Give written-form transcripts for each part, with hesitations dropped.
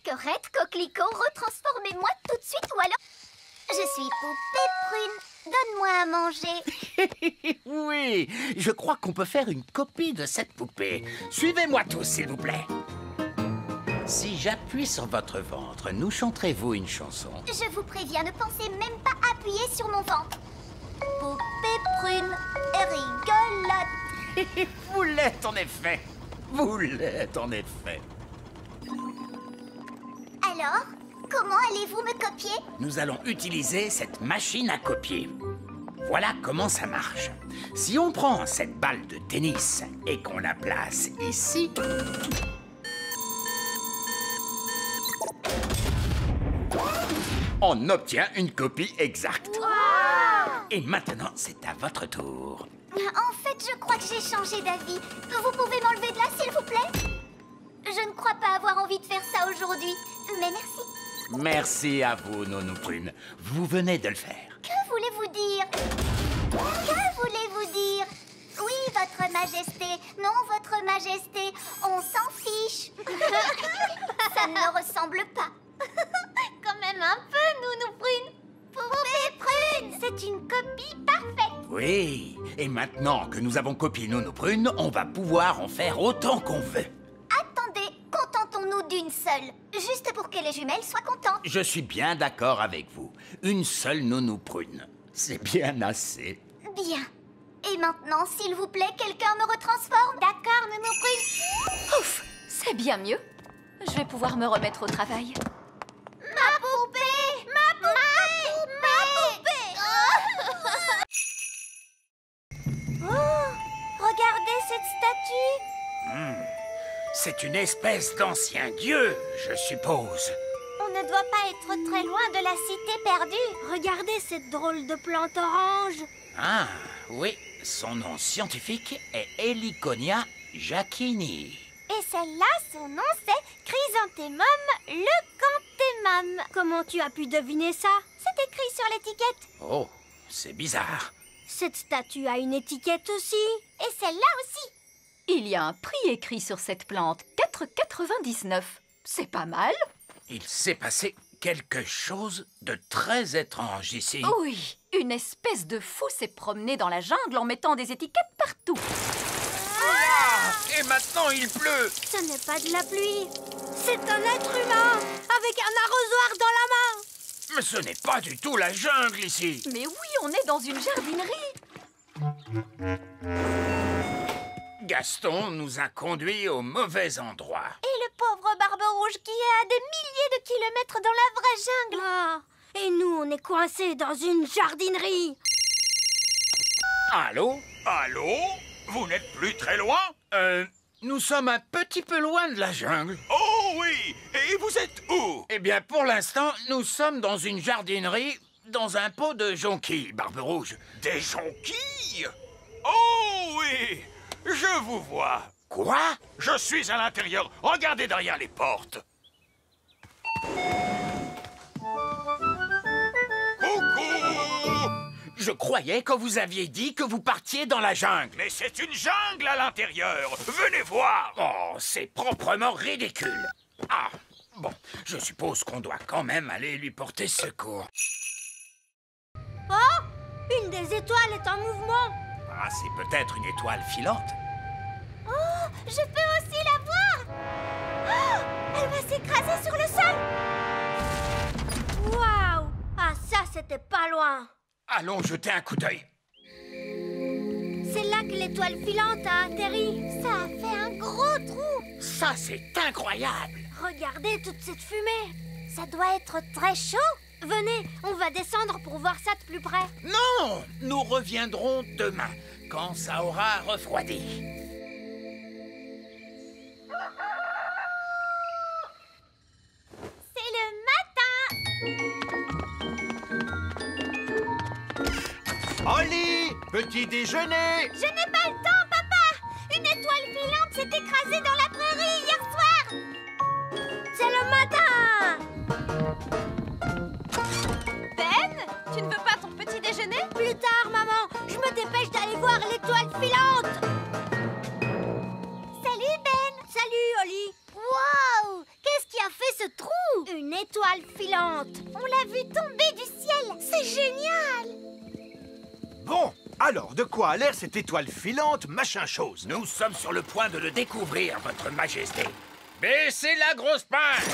Masquerette, Coquelicot, retransformez-moi tout de suite ou alors... Je suis Poupée Prune. Donne-moi à manger. Oui, je crois qu'on peut faire une copie de cette poupée. Suivez-moi tous, s'il vous plaît. Si j'appuie sur votre ventre, nous chanterez-vous une chanson? Je vous préviens, ne pensez même pas appuyer sur mon ventre. Poupée Prune est rigolote. Vous l'êtes en effet. Vous l'êtes en effet. Alors, comment allez-vous me copier? Nous allons utiliser cette machine à copier. Voilà comment ça marche. Si on prend cette balle de tennis et qu'on la place ici... on obtient une copie exacte. Wow! Et maintenant, c'est à votre tour. En fait, je crois que j'ai changé d'avis. Vous pouvez m'enlever de là, s'il vous plaît? Je ne crois pas avoir envie de faire ça aujourd'hui. Mais merci. Merci à vous, Nounou Prune. Vous venez de le faire. Que voulez-vous dire? Que voulez-vous dire? Oui, votre majesté. Non, votre majesté. On s'en fiche. Ça ne me ressemble pas. Quand même un peu, Nounou Prune. Poupée Prune, c'est une copie parfaite. Oui, et maintenant que nous avons copié Nounou Prune, on va pouvoir en faire autant qu'on veut. Attendez, contentons-nous d'une seule. Juste pour que les jumelles soient contentes. Je suis bien d'accord avec vous. Une seule Nounou Prune. C'est bien assez. Bien. Et maintenant, s'il vous plaît, quelqu'un me retransforme. D'accord, Nounou Prune. Ouf, c'est bien mieux. Je vais pouvoir me remettre au travail. Ma poupée! Ma poupée! Ma poupée! Oh! Regardez cette statue! C'est une espèce d'ancien dieu, je suppose. On ne doit pas être très loin de la cité perdue. Regardez cette drôle de plante orange. Ah, oui, son nom scientifique est Heliconia jacquini. Et celle-là, son nom c'est Chrysanthemum leucanthemum. Comment tu as pu deviner ça? C'est écrit sur l'étiquette. Oh, c'est bizarre. Cette statue a une étiquette aussi. Et celle-là aussi. Il y a un prix écrit sur cette plante, 4,99. C'est pas mal. Il s'est passé quelque chose de très étrange ici. Oui, une espèce de fou s'est promené dans la jungle en mettant des étiquettes partout. Et maintenant il pleut. Ce n'est pas de la pluie. C'est un être humain avec un arrosoir dans la main. Mais ce n'est pas du tout la jungle ici. Mais oui, on est dans une jardinerie. Gaston nous a conduits au mauvais endroit. Et le pauvre Barbe Rouge qui est à des milliers de kilomètres dans la vraie jungle. Ah, et nous, on est coincés dans une jardinerie. Allô? Allô? Vous n'êtes plus très loin? Nous sommes un petit peu loin de la jungle. Oh oui! Et vous êtes où? Eh bien, pour l'instant, nous sommes dans une jardinerie, dans un pot de jonquilles, Barbe Rouge. Des jonquilles? Oh oui! Je vous vois. Quoi? Je suis à l'intérieur. Regardez derrière les portes. Coucou! Je croyais que vous aviez dit que vous partiez dans la jungle. Mais c'est une jungle à l'intérieur. Venez voir. Oh, c'est proprement ridicule. Ah, bon, je suppose qu'on doit quand même aller lui porter secours. Oh, une des étoiles est en mouvement. Ah, c'est peut-être une étoile filante. Oh, je peux aussi la voir. Oh, elle va s'écraser sur le sol. Waouh! Ah, ça, c'était pas loin. Allons jeter un coup d'œil. C'est là que l'étoile filante a atterri. Ça a fait un gros trou. Ça, c'est incroyable. Regardez toute cette fumée. Ça doit être très chaud. Venez, on va descendre pour voir ça de plus près. Non, nous reviendrons demain, quand ça aura refroidi. C'est le matin. Oli, petit déjeuner. Je n'ai pas le temps, papa. Une étoile filante s'est écrasée dans la prairie hier soir. C'est le matin. Ben, tu ne veux pas ton petit déjeuner? Plus tard, maman. Je me dépêche d'aller voir l'étoile filante. Salut, Ben. Salut, Oli. Waouh! Qu'est-ce qui a fait ce trou? étoile filante. On l'a vue tomber du ciel. C'est génial. Bon, alors, de quoi a l'air cette étoile filante, machin chose? Nous sommes sur le point de le découvrir, votre majesté. Baissez la grosse pince!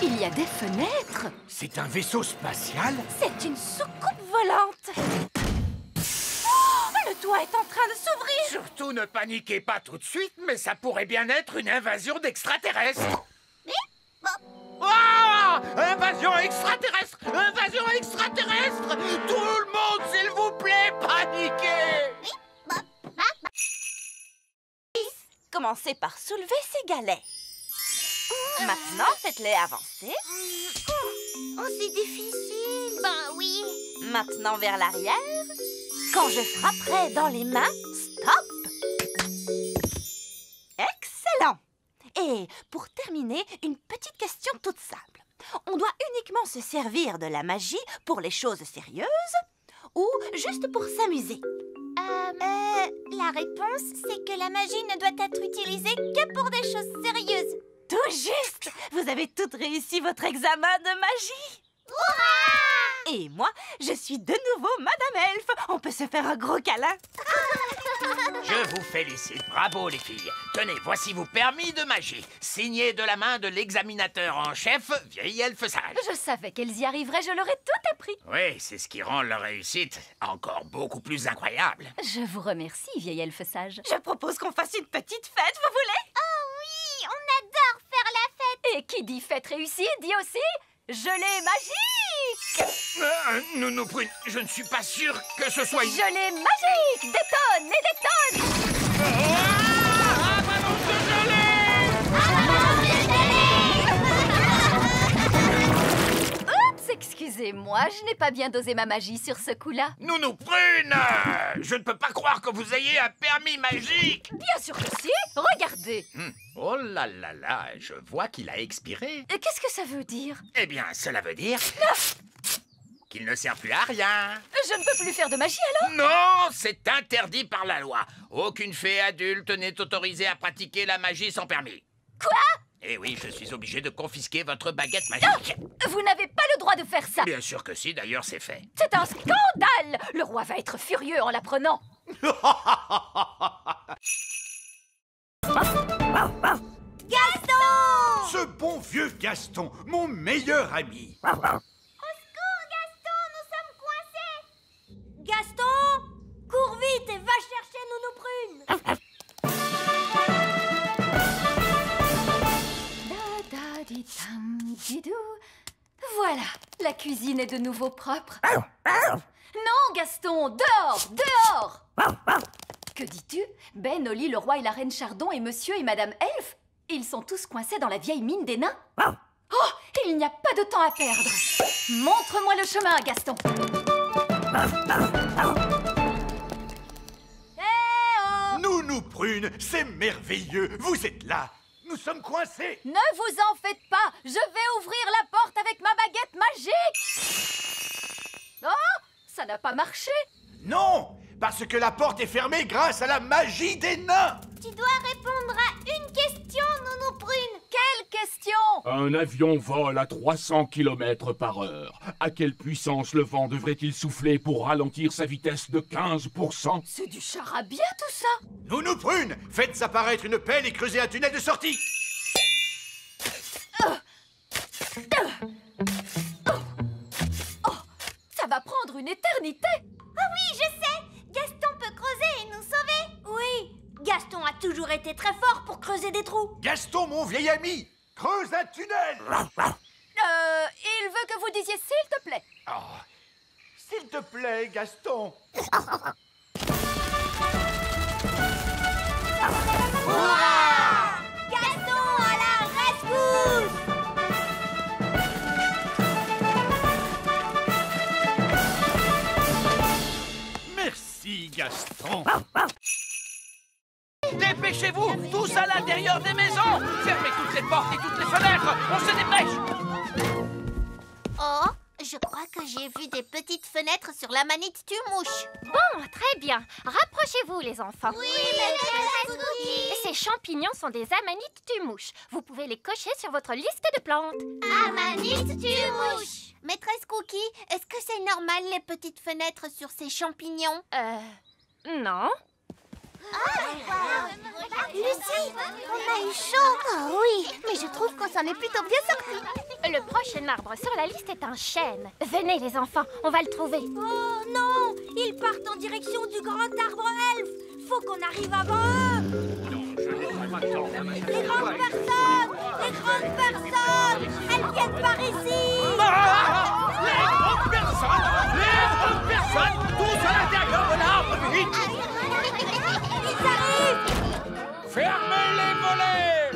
Il y a des fenêtres. C'est un vaisseau spatial? C'est une soucoupe volante. Oh, le toit est en train de s'ouvrir. Surtout ne paniquez pas tout de suite, mais ça pourrait bien être une invasion d'extraterrestres. Ah! Invasion extraterrestre! Invasion extraterrestre! Tout le monde, s'il vous plaît, paniquez! Commencez par soulever ces galets. Maintenant, faites-les avancer. Oh, c'est difficile. Ben oui. Maintenant vers l'arrière. Quand je frapperai dans les mains, stop. Excellent. Et pour terminer, une petite question toute simple. On doit uniquement se servir de la magie pour les choses sérieuses ou juste pour s'amuser? La réponse, c'est que la magie ne doit être utilisée que pour des choses sérieuses. Tout juste. Vous avez toutes réussi votre examen de magie. Hurrah! Et moi, je suis de nouveau Madame Elfe. On peut se faire un gros câlin. Je vous félicite, bravo les filles. Tenez, voici vos permis de magie, signés de la main de l'examinateur en chef, vieille elfe sage. Je savais qu'elles y arriveraient, je leur ai tout appris. Oui, c'est ce qui rend leur réussite encore beaucoup plus incroyable. Je vous remercie, vieille elfe sage. Je propose qu'on fasse une petite fête, vous voulez? Oh oui, on adore faire la fête. Et qui dit fête réussie, dit aussi gelée magique. Nounou Prune, je ne suis pas sûr que ce soit une... Gelée magique, des tonnes et des tonnes. Ah, ballon de gelée! Oups, excusez-moi, je n'ai pas bien dosé ma magie sur ce coup-là. Nounou Prune, je ne peux pas croire que vous ayez un permis magique. Bien sûr que si, regardez. Oh là là là, je vois qu'il a expiré. Qu'est-ce que ça veut dire? Eh bien, cela veut dire qu'il ne sert plus à rien. Je ne peux plus faire de magie alors? Non, c'est interdit par la loi. Aucune fée adulte n'est autorisée à pratiquer la magie sans permis. Quoi? Eh oui, je suis obligé de confisquer votre baguette magique. Vous n'avez pas le droit de faire ça. Bien sûr que si, d'ailleurs c'est fait. C'est un scandale. Le roi va être furieux en l'apprenant. Gaston! Ce bon vieux Gaston, mon meilleur ami. Au secours, Gaston, nous sommes coincés. Gaston, cours vite et va chercher Nounou Prune. Da-da-di-tam-di-dou. Voilà, la cuisine est de nouveau propre. Non, Gaston, dehors, dehors. Que dis-tu? Ben, Oli, le roi et la reine Chardon et monsieur et madame Elfe, ils sont tous coincés dans la vieille mine des nains. Oh, il n'y a pas de temps à perdre. Montre-moi le chemin, Gaston. Nounou Prune, c'est merveilleux. Vous êtes là. Nous sommes coincés. Ne vous en faites pas, je vais ouvrir la porte avec ma baguette magique. Oh, ça n'a pas marché. Non, parce que la porte est fermée grâce à la magie des nains. Tu dois répondre à une question, Nounou Prune. Quelle question? Un avion vole à 300 km/h. À quelle puissance le vent devrait-il souffler pour ralentir sa vitesse de 15%? C'est du charabia tout ça. Nounou Prune, faites apparaître une pelle et creusez un tunnel de sortie. Ça va prendre une éternité. Ah oui, je sais. Gaston peut creuser et nous sauver. Oui, Gaston a toujours été très fort pour creuser des trous. Gaston, mon vieil ami, creuse un tunnel. Il veut que vous disiez s'il te plaît. Oh, s'il te plaît, Gaston. Hurrah! Gaston à la rescousse! Merci, Gaston. Dépêchez-vous, tous à l'intérieur des maisons. Fermez toutes les portes et toutes les fenêtres. On se dépêche. Oh, je crois que j'ai vu des petites fenêtres sur la manite tue-mouche. Bon, très Très bien. Rapprochez-vous, les enfants. Oui, maîtresse Cookie. Ces champignons sont des amanites tue-mouche. Vous pouvez les cocher sur votre liste de plantes. Amanite tue-mouche. Maîtresse Cookie, est-ce que c'est normal les petites fenêtres sur ces champignons? Non. Lucie, on a eu chaud. Oh oui, mais je trouve qu'on s'en est plutôt bien sorti. Le prochain arbre sur la liste est un chêne. Venez, les enfants, on va le trouver. Oh non! Ils partent en direction du grand arbre elfe. Faut qu'on arrive avant eux. Les grandes personnes, elles viennent par ici. Les grandes personnes, tous à l'intérieur de l'arbre, vite! Ils arrivent. Fermez les volets!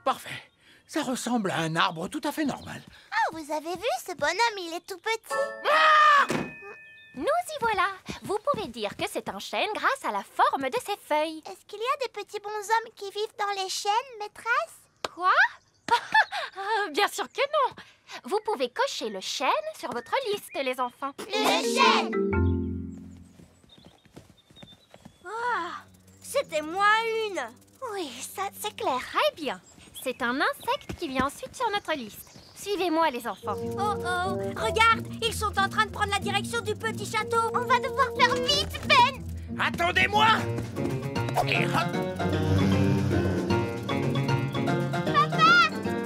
Parfait. Ça ressemble à un arbre tout à fait normal. Oh, vous avez vu, ce bonhomme, il est tout petit. Nous y voilà. Vous pouvez dire que c'est un chêne grâce à la forme de ses feuilles. Est-ce qu'il y a des petits bonshommes qui vivent dans les chênes, maîtresse? Quoi? Bien sûr que non. Vous pouvez cocher le chêne sur votre liste, les enfants. Le chêne. C'était moi une. Oui, ça, c'est clair. Très bien. C'est un insecte qui vient ensuite sur notre liste. Suivez-moi, les enfants. Oh oh, regarde, ils sont en train de prendre la direction du petit château. On va devoir faire vite, Ben. Attendez-moi! Et hop!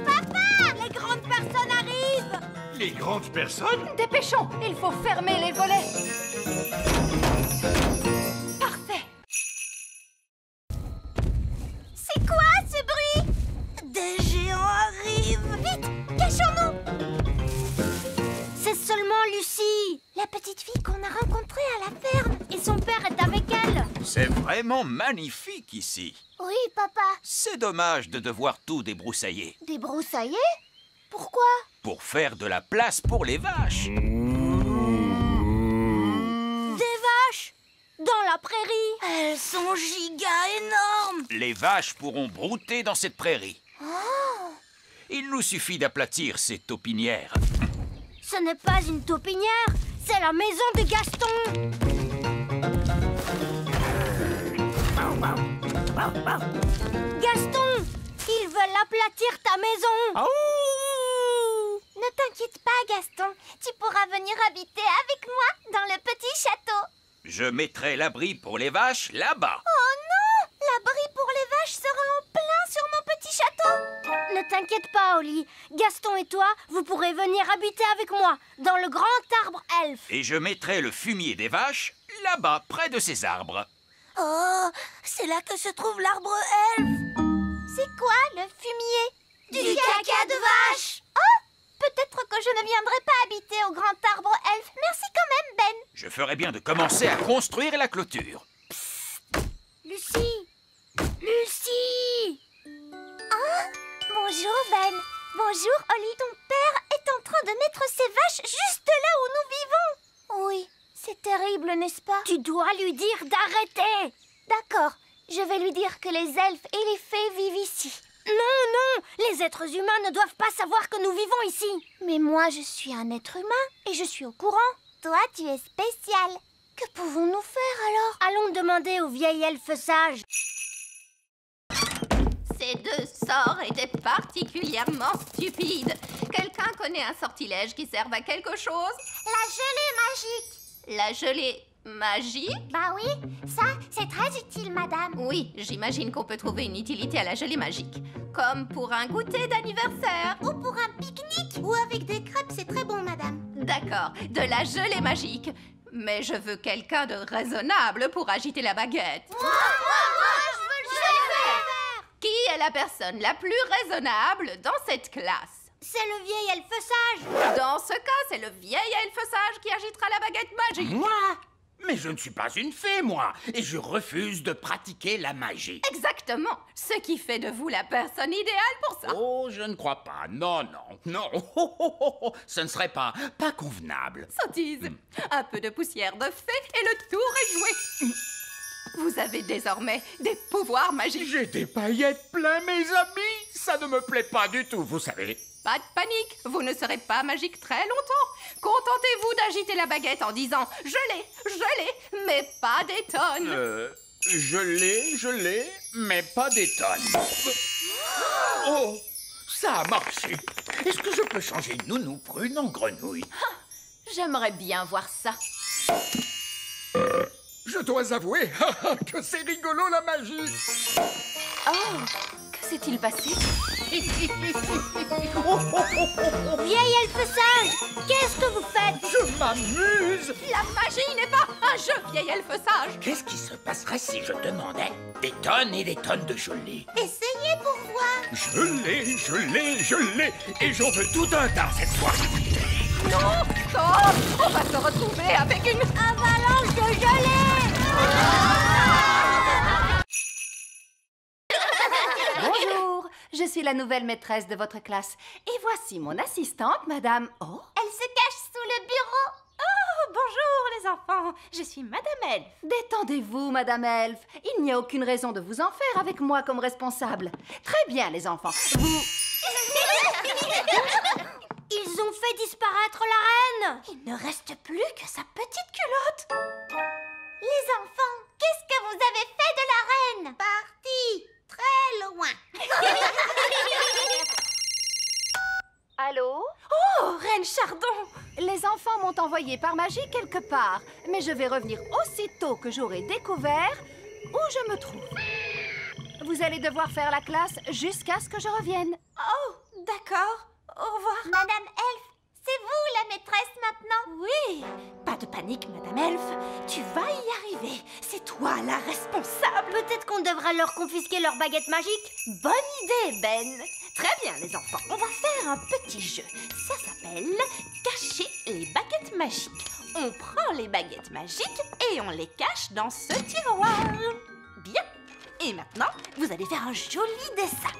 Papa! Les grandes personnes arrivent. Les grandes personnes? Dépêchons, il faut fermer les volets. Parfait. C'est quoi ce bruit? Des géants arrivent. Vite, cachons-nous. C'est seulement Lucie, La petite fille qu'on a rencontrée à la ferme. Et son père est avec elle. C'est vraiment magnifique ici. Oui, papa. C'est dommage de devoir tout débroussailler. Débroussailler? Pourquoi? Pour faire de la place pour les vaches. des vaches dans la prairie. Elles sont giga énormes. Les vaches pourront brouter dans cette prairie. Il nous suffit d'aplatir ces taupinières. Ce n'est pas une taupinière, c'est la maison de Gaston. Gaston, ils veulent aplatir ta maison. Ne t'inquiète pas, Gaston. Tu pourras venir habiter avec moi dans le petit château. Je mettrai l'abri pour les vaches là-bas. Oh non! L'abri pour les vaches sera en plein sur mon petit château. Ne t'inquiète pas, Oli. Gaston et toi, vous pourrez venir habiter avec moi dans le grand arbre elfe. Et je mettrai le fumier des vaches là-bas, près de ces arbres. Oh, c'est là que se trouve l'arbre elfe. C'est quoi le fumier? Du caca de vache. Oh! Peut-être que je ne viendrai pas habiter au grand arbre elfe. Merci quand même, Ben. Je ferai bien de commencer à construire la clôture. Lucie. Lucie. Bonjour, Ben. Bonjour, Oli. Ton père est en train de mettre ses vaches juste là où nous vivons. Oui, c'est terrible, n'est-ce pas? Tu dois lui dire d'arrêter. D'accord, je vais lui dire que les elfes et les fées vivent ici. Non, non, les êtres humains ne doivent pas savoir que nous vivons ici. Mais moi, je suis un être humain et je suis au courant. Toi, tu es spécial. Que pouvons-nous faire alors? Allons demander au vieil elfe sage. Ces deux sorts étaient particulièrement stupides. Quelqu'un connaît un sortilège qui serve à quelque chose? La gelée magique. La gelée magique? Bah oui, ça, c'est très utile, madame. Oui, j'imagine qu'on peut trouver une utilité à la gelée magique. Comme pour un goûter d'anniversaire. Ou pour un pique-nique. Ou avec des crêpes, c'est très bon, madame. D'accord, de la gelée magique. Mais je veux quelqu'un de raisonnable pour agiter la baguette. Moi, je veux le faire. Qui est la personne la plus raisonnable dans cette classe? C'est le vieil elfe sage. Dans ce cas, c'est le vieil elfe sage qui agitera la baguette magique. Moi? Mais je ne suis pas une fée, moi, et je refuse de pratiquer la magie. Exactement. Ce qui fait de vous la personne idéale pour ça. Oh, je ne crois pas. Non, non, non. Ce ne serait pas convenable. Sottise. Un peu de poussière de fée et le tour est joué. Vous avez désormais des pouvoirs magiques. J'ai des paillettes plein, mes amis. Ça ne me plaît pas du tout, vous savez. pas de panique, vous ne serez pas magique très longtemps. Contentez-vous d'agiter la baguette en disant « je l'ai », mais pas des tonnes. Je l'ai, mais pas des tonnes. Oh, ça a marché. Est-ce que je peux changer Nounou Prune en grenouille? J'aimerais bien voir ça. Je dois avouer que c'est rigolo la magie. Oh, que s'est-il passé? Vieille elfe sage, qu'est-ce que vous faites? Je m'amuse. La magie n'est pas un jeu, vieille elfe sage. Qu'est-ce qui se passerait si je demandais des tonnes et des tonnes de gelée? Essayez pour voir. Je l'ai. Et j'en veux tout un tas cette fois. Non, oh, on va se retrouver avec une avalanche de gelée. Bonjour, je suis la nouvelle maîtresse de votre classe. Et voici mon assistante, Madame O. Elle se cache sous le bureau. Oh, bonjour les enfants, je suis Madame Elfe. Détendez-vous, Madame Elfe. Il n'y a aucune raison de vous en faire avec moi comme responsable. Très bien, les enfants. Vous... Ils ont fait disparaître la reine. Il ne reste plus que sa petite culotte. Les enfants, qu'est-ce que vous avez fait de la reine? Parti très loin. Allô? Oh, Reine Chardon! Les enfants m'ont envoyé par magie quelque part, mais je vais revenir aussitôt que j'aurai découvert où je me trouve. Vous allez devoir faire la classe jusqu'à ce que je revienne. Oh, d'accord. Au revoir. Madame Elfe, c'est vous la maîtresse maintenant? Oui. Pas de panique, Madame Elfe. Tu vas y arriver. C'est toi la responsable. Peut-être qu'on devrait leur confisquer leur baguette magique. Bonne idée, Ben. Très bien, les enfants. On va faire un petit jeu. Ça s'appelle cacher les baguettes magiques. On prend les baguettes magiques et on les cache dans ce tiroir. Bien. Et maintenant, vous allez faire un joli dessin.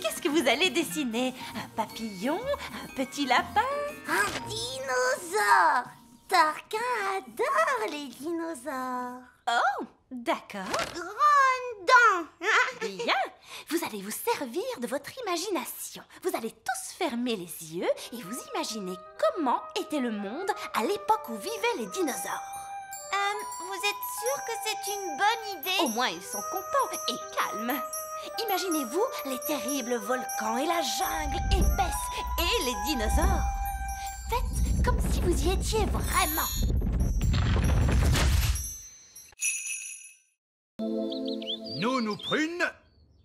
Qu'est-ce que vous allez dessiner? Un papillon? Un petit lapin? Un dinosaure. Tarquin adore les dinosaures. Oh, d'accord. Grande dent. Bien. Vous allez vous servir de votre imagination. Vous allez tous fermer les yeux et vous imaginez comment était le monde à l'époque où vivaient les dinosaures. Vous êtes sûr que c'est une bonne idée? Au moins, ils sont contents et calmes. Imaginez-vous les terribles volcans et la jungle épaisse et les dinosaures. Faites comme si vous y étiez vraiment. Nounou Prune,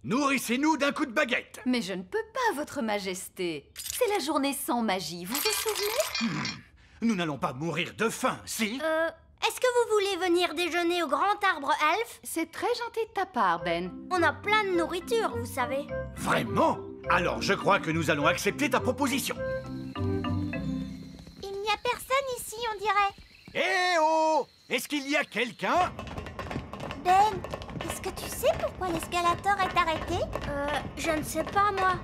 nourrissez-nous d'un coup de baguette. Mais je ne peux pas, Votre Majesté. C'est la journée sans magie, vous vous souvenez? Nous n'allons pas mourir de faim, si? Est-ce que vous voulez venir déjeuner au grand arbre elfe? C'est très gentil de ta part, Ben. On a plein de nourriture, vous savez. Vraiment? Alors je crois que nous allons accepter ta proposition. Il n'y a personne ici, on dirait. Eh oh! Est-ce qu'il y a quelqu'un? Ben, est-ce que tu sais pourquoi l'escalator est arrêté? Je ne sais pas, moi.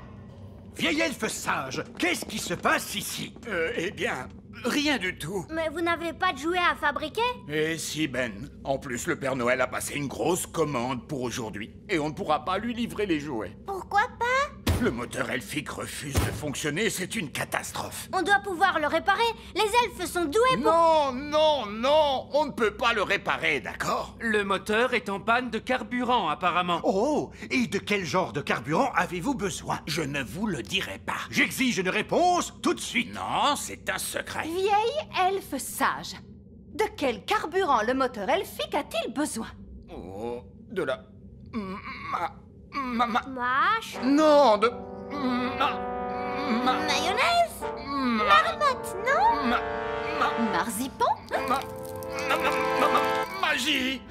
Vieille elfe sage, qu'est-ce qui se passe ici? Eh bien, rien du tout. Mais vous n'avez pas de jouets à fabriquer? Et si, Ben. En plus, le Père Noël a passé une grosse commande pour aujourd'hui. Et on ne pourra pas lui livrer les jouets. Pourquoi pas? Le moteur elfique refuse de fonctionner, c'est une catastrophe. On doit pouvoir le réparer. Les elfes sont doués pour... Non, on ne peut pas le réparer, d'accord? Le moteur est en panne de carburant, apparemment. Oh, et de quel genre de carburant avez-vous besoin? Je ne vous le dirai pas. J'exige une réponse tout de suite. Non, c'est un secret. Vieille elfe sage. De quel carburant le moteur elfique a-t-il besoin? Oh, de la... Mâche. Non, de... Mayonnaise. Marmotte, non? Marzipan? Magie!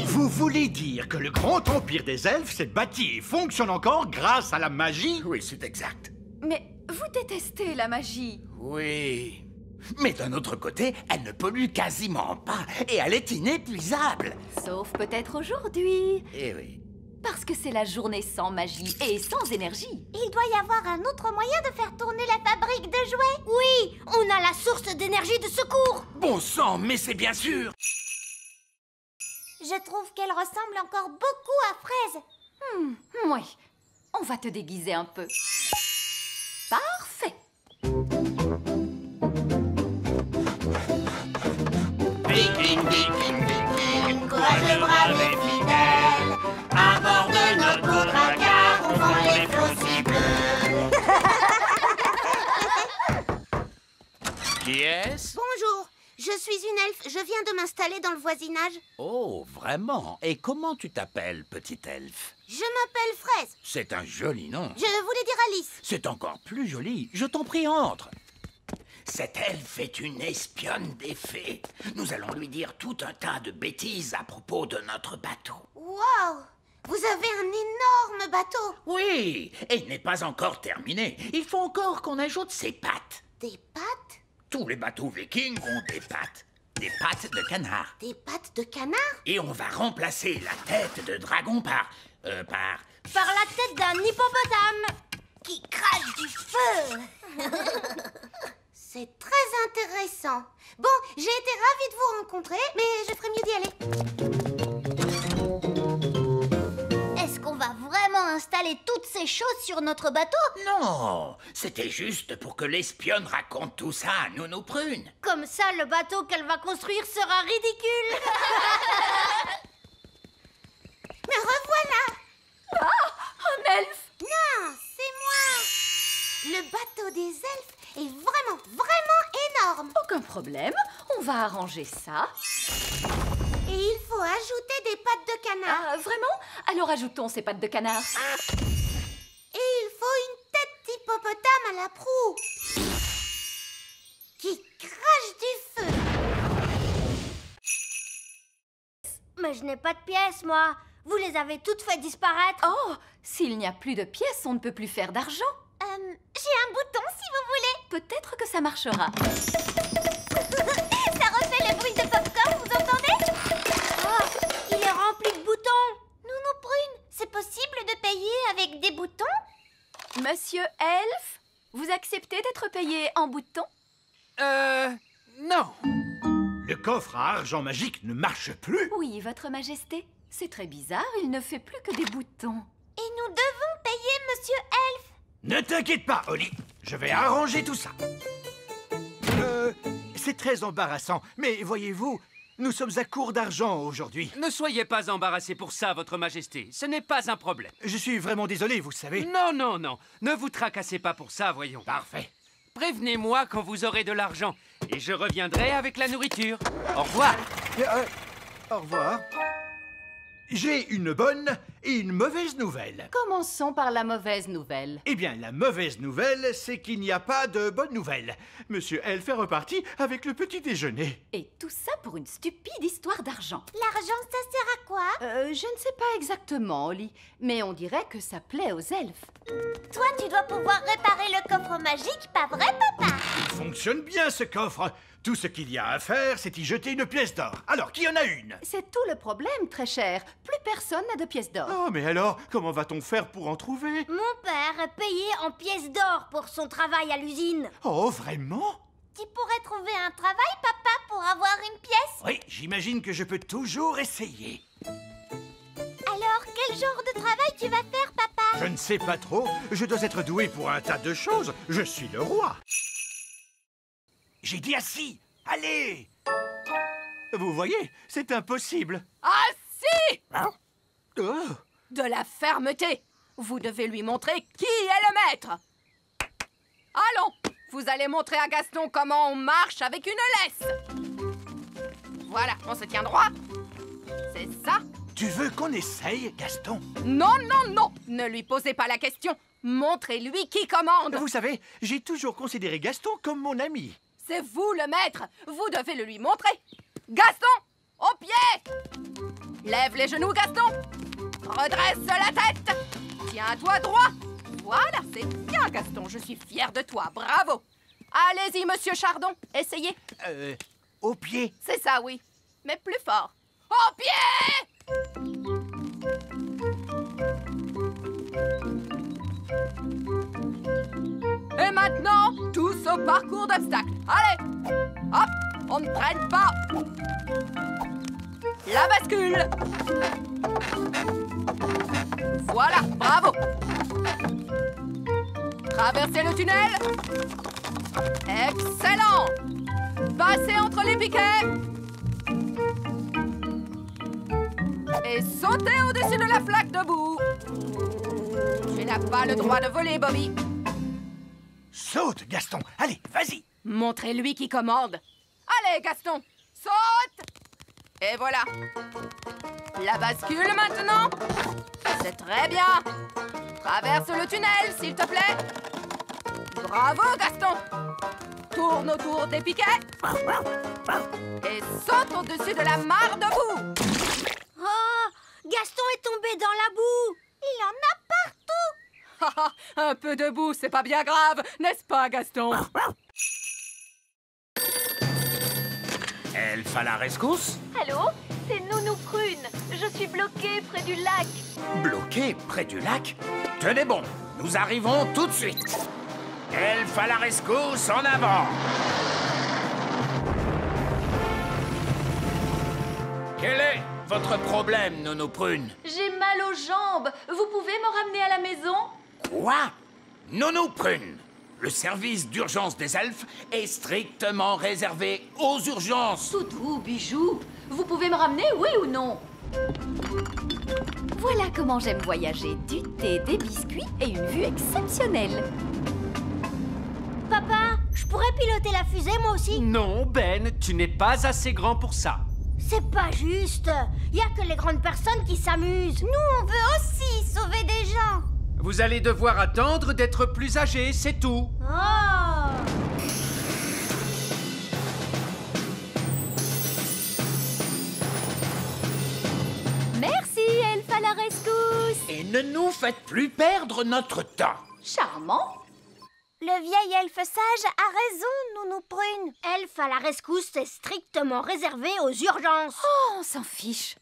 Vous voulez dire que le grand empire des elfes s'est bâti et fonctionne encore grâce à la magie? Oui, c'est exact. Mais vous détestez la magie. Oui. Mais d'un autre côté, elle ne pollue quasiment pas et elle est inépuisable. Sauf peut-être aujourd'hui. Eh oui. Parce que c'est la journée sans magie et sans énergie. Il doit y avoir un autre moyen de faire tourner la fabrique de jouets. Oui, on a la source d'énergie de secours. Bon sang, mais c'est bien sûr. Je trouve qu'elle ressemble encore beaucoup à Fraise. Oui. On va te déguiser un peu. Parfait. Viking, viking, viking, courageux, brave et fidèle. À bord de notre beau dracard, on vend les flots si bleus. Qui est-ce? Bonjour, je suis une elfe. Je viens de m'installer dans le voisinage. Oh, vraiment? Et comment tu t'appelles, petite elfe? Je m'appelle Fraise. C'est un joli nom. Je voulais dire Alice. C'est encore plus joli. Je t'en prie, entre. Cette elfe est une espionne des fées. Nous allons lui dire tout un tas de bêtises à propos de notre bateau. Waouh! Vous avez un énorme bateau. Oui, et il n'est pas encore terminé. Il faut encore qu'on ajoute ses pattes. Des pattes? Tous les bateaux vikings ont des pattes. Des pattes de canard. Des pattes de canard? Et on va remplacer la tête de dragon par la tête d'un hippopotame qui crache du feu. C'est très intéressant. Bon, j'ai été ravie de vous rencontrer, mais je ferais mieux d'y aller. Est-ce qu'on va vraiment installer toutes ces choses sur notre bateau? Non, c'était juste pour que l'espionne raconte tout ça à Nounou Prune. Comme ça, le bateau qu'elle va construire sera ridicule. Me revoilà. Un elfe! Non, c'est moi. Le bateau des elfes est vraiment, vraiment énorme. Aucun problème, on va arranger ça. Et il faut ajouter des pattes de canard. Ah, vraiment? Alors ajoutons ces pattes de canard. Et il faut une tête d'hippopotame à la proue qui crache du feu. Mais je n'ai pas de pièces, moi. Vous les avez toutes fait disparaître. Oh, s'il n'y a plus de pièces, on ne peut plus faire d'argent. J'ai un bouton si vous voulez. Peut-être que ça marchera. Ça refait le bruit de popcorn, vous entendez? Oh, il est rempli de boutons. Nounou Prune, c'est possible de payer avec des boutons? Monsieur Elfe, vous acceptez d'être payé en boutons? Non. Le coffre à argent magique ne marche plus. Oui, votre majesté. C'est très bizarre, il ne fait plus que des boutons. Et nous devons payer Monsieur Elfe. Ne t'inquiète pas, Holly. Je vais arranger tout ça. C'est très embarrassant, mais voyez-vous, nous sommes à court d'argent aujourd'hui. Ne soyez pas embarrassé pour ça, votre majesté. Ce n'est pas un problème. Je suis vraiment désolé, vous savez. Non, non, non. Ne vous tracassez pas pour ça, voyons. Parfait. Prévenez-moi quand vous aurez de l'argent. Et je reviendrai avec la nourriture. Au revoir. Au revoir. J'ai une bonne et une mauvaise nouvelle. Commençons par la mauvaise nouvelle. Eh bien, la mauvaise nouvelle, c'est qu'il n'y a pas de bonne nouvelle. Monsieur Elfe est reparti avec le petit déjeuner. Et tout ça pour une stupide histoire d'argent. L'argent, ça sert à quoi? Je ne sais pas exactement, Holly, mais on dirait que ça plaît aux elfes. Toi, tu dois pouvoir réparer le coffre magique, pas vrai, papa? Il fonctionne bien, ce coffre. Tout ce qu'il y a à faire, c'est y jeter une pièce d'or. Alors, qui en a une? C'est tout le problème, très cher. Plus personne n'a de pièces d'or. Oh, mais alors, comment va-t-on faire pour en trouver? Mon père est payé en pièces d'or pour son travail à l'usine. Oh, vraiment? Tu pourrais trouver un travail, papa, pour avoir une pièce? Oui, j'imagine que je peux toujours essayer. Alors, quel genre de travail tu vas faire, papa? Je ne sais pas trop. Je dois être doué pour un tas de choses. Je suis le roi. J'ai dit assis. Allez! Vous voyez, c'est impossible. Ah si! Oh. De la fermeté! Vous devez lui montrer qui est le maître! Allons! Vous allez montrer à Gaston comment on marche avec une laisse! Voilà, on se tient droit. C'est ça. Tu veux qu'on essaye, Gaston? Non, non, non! Ne lui posez pas la question. Montrez-lui qui commande. Vous savez, j'ai toujours considéré Gaston comme mon ami. C'est vous le maître. Vous devez le lui montrer. Gaston, au pied! Lève les genoux, Gaston. Redresse la tête. Tiens-toi droit. Voilà, c'est bien, Gaston. Je suis fière de toi. Bravo. Allez-y, monsieur Chardon. Essayez. Au pied. C'est ça, oui. Mais plus fort. Au pied! Et maintenant, tous au parcours d'obstacles. Allez! Hop! On ne traîne pas. La bascule. Voilà, bravo. Traversez le tunnel. Excellent. Passez entre les piquets. Et sautez au-dessus de la flaque de boue. Tu n'as pas le droit de voler, Bobby. Saute, Gaston. Allez, vas-y. Montrez-lui qui commande. Allez, Gaston, saute. Et voilà. La bascule maintenant. C'est très bien. Traverse le tunnel, s'il te plaît. Bravo, Gaston. Tourne autour des piquets. Et saute au-dessus de la mare de boue. Oh, Gaston est tombé dans la boue. Il en a partout. Un peu de boue, c'est pas bien grave, n'est-ce pas, Gaston? Elfe à la rescousse? Allô? C'est Nounou Prune. Je suis bloquée près du lac. Bloqué près du lac? Tenez bon, nous arrivons tout de suite. Elfe à la rescousse, en avant! Quel est votre problème, Nounou Prune? J'ai mal aux jambes. Vous pouvez me ramener à la maison? Quoi? Nounou Prune, le service d'urgence des elfes est strictement réservé aux urgences. Toutou, bijou, vous pouvez me ramener, oui ou non? Voilà comment j'aime voyager. Du thé, des biscuits et une vue exceptionnelle. Papa, je pourrais piloter la fusée, moi aussi? Non, Ben, tu n'es pas assez grand pour ça. C'est pas juste. Il y a que les grandes personnes qui s'amusent. Nous, on veut aussi sauver des gens. Vous allez devoir attendre d'être plus âgé, c'est tout. Oh! Merci, Elfe à la rescousse. Et ne nous faites plus perdre notre temps. Charmant. Le vieil elfe sage a raison, Nounou Prune. Elfe à la rescousse, c'est strictement réservé aux urgences. Oh, on s'en fiche.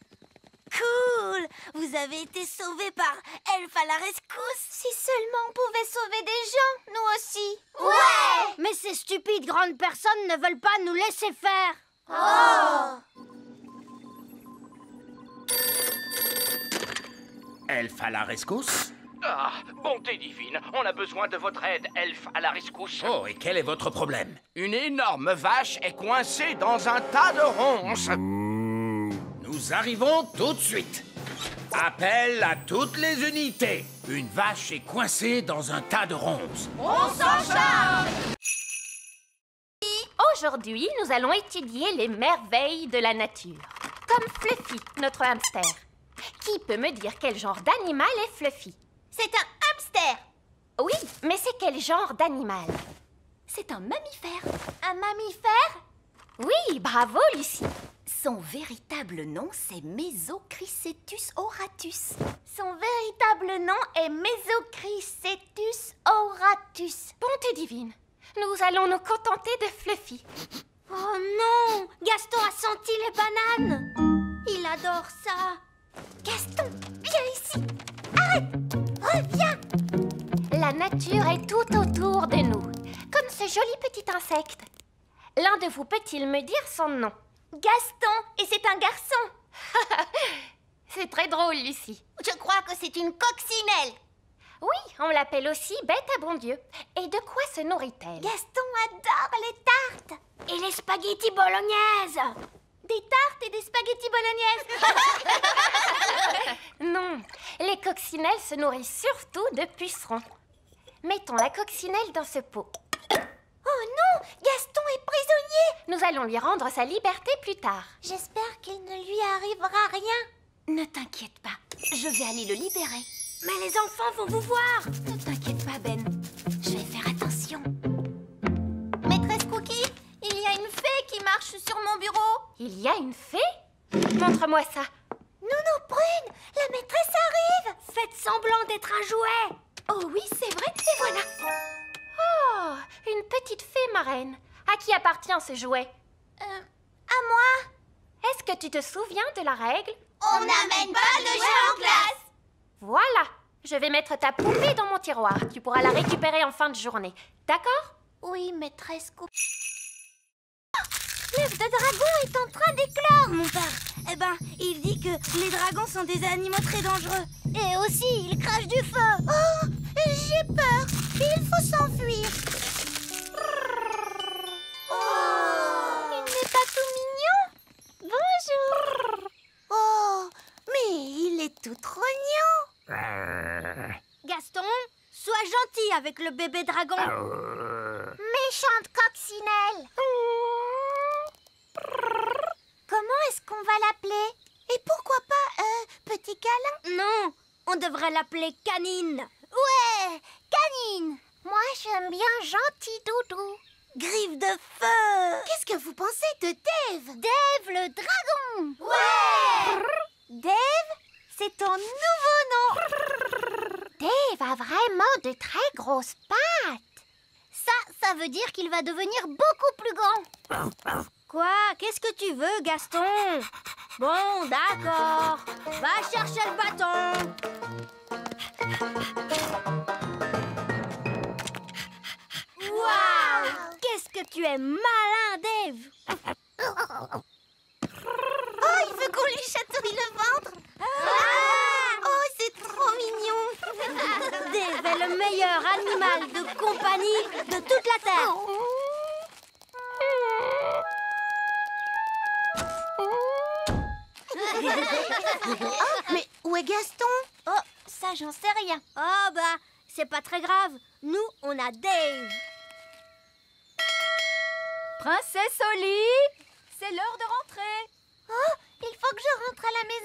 Cool! Vous avez été sauvés par Elfe à la rescousse. Si seulement on pouvait sauver des gens, nous aussi. Ouais! Mais ces stupides grandes personnes ne veulent pas nous laisser faire. Oh! Elfe à la rescousse? Ah, bonté divine, on a besoin de votre aide, elfe à la rescousse. Oh, et quel est votre problème? Une énorme vache est coincée dans un tas de ronces. Nous arrivons tout de suite. Appel à toutes les unités. Une vache est coincée dans un tas de ronces. On s'en charge! Aujourd'hui, nous allons étudier les merveilles de la nature. Comme Fluffy, notre hamster. Qui peut me dire quel genre d'animal est Fluffy? C'est un hamster. Oui, mais c'est quel genre d'animal? C'est un mammifère. Un mammifère? Oui, bravo, Lucie. Son véritable nom, c'est Mesochrysetus auratus. Son véritable nom est Mesochrysetus auratus. Bonté divine, nous allons nous contenter de Fluffy. Oh non! Gaston a senti les bananes. Il adore ça. Gaston, viens ici. Arrête! Reviens! La nature est tout autour de nous, comme ce joli petit insecte. L'un de vous peut-il me dire son nom? Gaston, et c'est un garçon. C'est très drôle, Lucie. Je crois que c'est une coccinelle. Oui, on l'appelle aussi bête à bon Dieu. Et de quoi se nourrit-elle? Gaston adore les tartes. Et les spaghettis bolognaises. Des tartes et des spaghettis bolognaise. Non, les coccinelles se nourrissent surtout de pucerons. Mettons la coccinelle dans ce pot. Oh non, Gaston est prisonnier. Nous allons lui rendre sa liberté plus tard. J'espère qu'il ne lui arrivera rien. Ne t'inquiète pas, je vais aller le libérer. Mais les enfants vont vous voir. Ne t'inquiète pas, Ben. Je vais faire attention. Maîtresse Cookie, il y a une fée qui marche sur mon bureau. Il y a une fée? Montre-moi ça. Nounou Prune, la maîtresse arrive. Faites semblant d'être un jouet. Oh oui, c'est vrai, et voilà. Oh, une petite fée marraine. À qui appartient ce jouet? À moi. Est-ce que tu te souviens de la règle? On n'amène pas de jeux en classe. Voilà. Je vais mettre ta poupée dans mon tiroir. Tu pourras la récupérer en fin de journée. D'accord? Oui, maîtresse Cookie. L'œuf de dragon est en train d'éclore. Mon père, eh ben, il dit que les dragons sont des animaux très dangereux. Et aussi, ils crachent du feu. Oh, j'ai peur. Il faut s'enfuir. Il n'est pas tout mignon. Bonjour. Oh, mais il est tout trognon. Gaston, sois gentil avec le bébé dragon. Méchante coccinelle. Comment est-ce qu'on va l'appeler? Et pourquoi pas petit câlin? Non, on devrait l'appeler Canine. Ouais, Canine. Moi, j'aime bien Gentil Doudou. Griffe de feu. Qu'est-ce que vous pensez de Dave? Dave le dragon. Ouais. Dave, c'est ton nouveau nom. Dave a vraiment de très grosses pattes. Ça veut dire qu'il va devenir beaucoup plus grand. Quoi? Qu'est-ce que tu veux, Gaston? Bon, d'accord. Va chercher le bâton. Waouh! Qu'est-ce que tu es malin, Dave! Oh, il veut qu'on lui chatouille le ventre. Oh, c'est trop mignon. Dave est le meilleur animal de compagnie de toute la Terre. Oh, mais où est Gaston? Oh, ça, j'en sais rien. Oh, bah, c'est pas très grave. Nous, on a Dave. Princesse Oli, c'est l'heure de rentrer. Oh, il faut que je rentre à la maison.